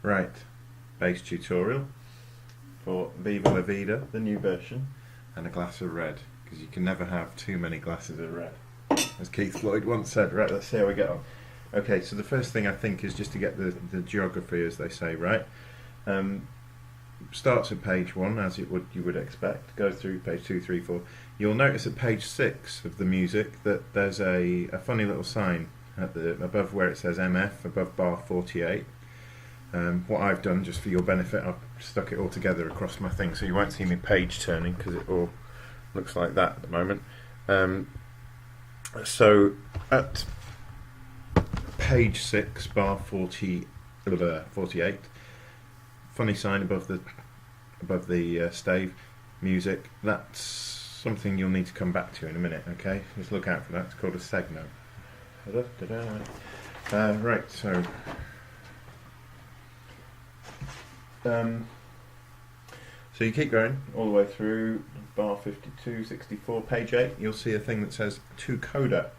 Right, bass tutorial for Viva La Vida, the new version, and a glass of red, because you can never have too many glasses of red. As Keith Floyd once said. Right, let's see how we get on. Okay, so the first thing I think is just to get the geography, as they say, right? Starts at page 1, as you would expect, goes through page 2, 3, 4. You'll notice at page 6 of the music that there's a funny little sign at above where it says MF, above bar 48. What I've done, just for your benefit, I've stuck it all together across my thing, so you won't see me page turning, because it all looks like that at the moment. So at page 6, bar 48, funny sign above the stave, music. That's something you'll need to come back to in a minute. Okay, just look out for that. It's called a seg note. Right, so so you keep going all the way through bar 52, 64, page 8. You'll see a thing that says to coda.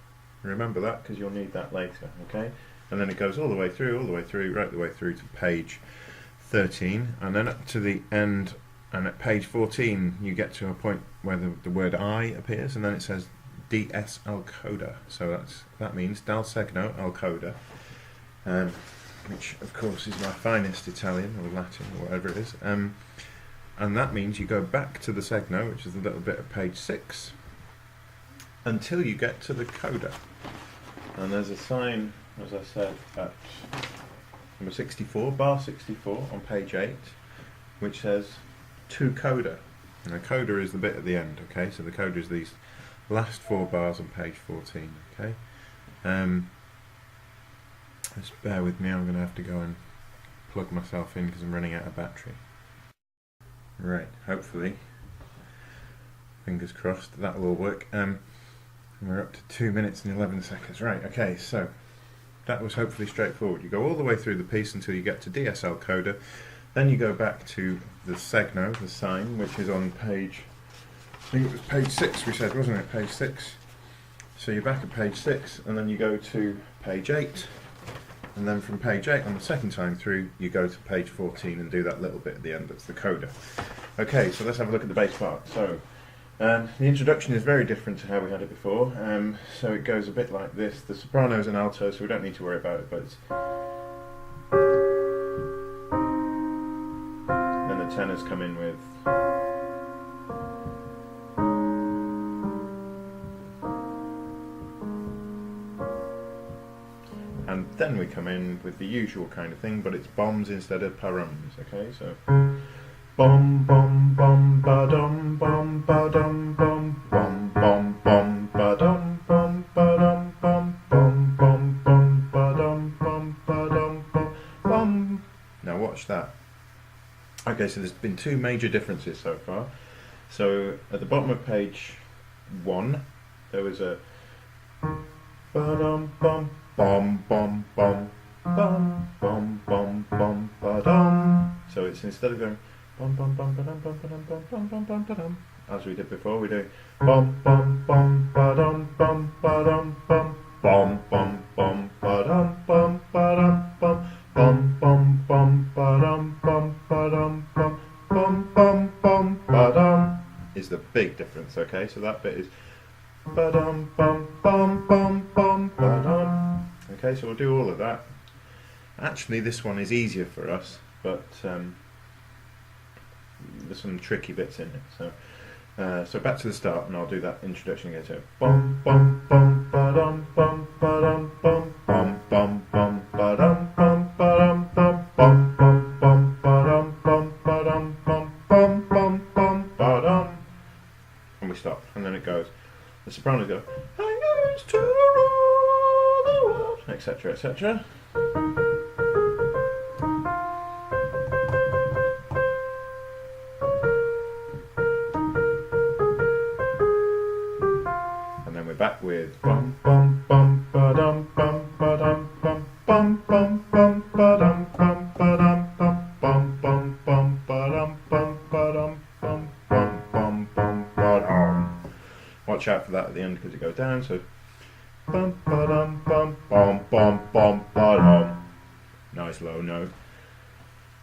Remember that, because you'll need that later. Okay, and then it goes all the way through, right the way through to page 13, and then up to the end, and at page 14 you get to a point where the word I appears, and then it says DS al coda. So that means dal segno al coda, which of course is my finest Italian or Latin or whatever it is, and that means you go back to the segno, which is a little bit of page 6, until you get to the coda. And there's a sign, as I said, at number 64, bar 64 on page 8, which says to coda. And the coda is the bit at the end, okay? So the coda is these last 4 bars on page 14, okay? Just bear with me, I'm going to have to go and plug myself in because I'm running out of battery. Right, hopefully, fingers crossed, that will all work. We're up to 2 minutes and 11 seconds. Right, okay, so that was hopefully straightforward. You go all the way through the piece until you get to DSL coda, then you go back to the segno, the sign, which is on page, I think it was page 6 we said, wasn't it? Page 6. So you're back at page 6, and then you go to page 8, and then from page 8 on the second time through, you go to page 14 and do that little bit at the end, that's the coda. Okay, so let's have a look at the bass part. So, the introduction is very different to how we had it before, so it goes a bit like this. The soprano's and alto, so we don't need to worry about it, but it's... Then the tenors come in with... And then we come in with the usual kind of thing, but it's bombs instead of parums, okay, so... Bum bum bum ba dum bum ba dum bum bum bum bum ba dum bum ba dum bum bum bum bum ba dum bum ba dum bum bum. Now watch that. Okay, so there's been 2 major differences so far. So at the bottom of page 1 there was a ba dum bum bum bum bum bum bum bum bum ba dum. So it's, instead of going bum bum bum ba dum bum ba dum bum bum bum bum ba dum, as we did before, we do bum bum bum ba dum bum ba dum bum bum bum bum ba dum bum ba dum bum bum bum bum ba dum bum ba dum bum bum bum bum ba dum is the big difference. Okay, so that bit is ba dum bum bum bum bum ba dum. Okay, so we'll do all of that. Actually, this one is easier for us, but there's some tricky bits in it. So back to the start, and I'll do that introduction again. So bum bum bum ba dum bum ba dum bum bum bum bum ba dum bum ba dum bum bum bum bum ba dum bum ba dum bum bum bum bum ba dum, and we stop, and then it goes. The sopranos go, I used to rule the world, etc., etc. Back with bum bum bum ba dum bum ba dum bum bum bum bum ba dum bum ba dum bum bum bum bum ba dum bum ba dum bum bum bum bum ba dum. Watch out for that at the end because it goes down. So bum ba dum bum bum bum bum ba dum. Nice low note.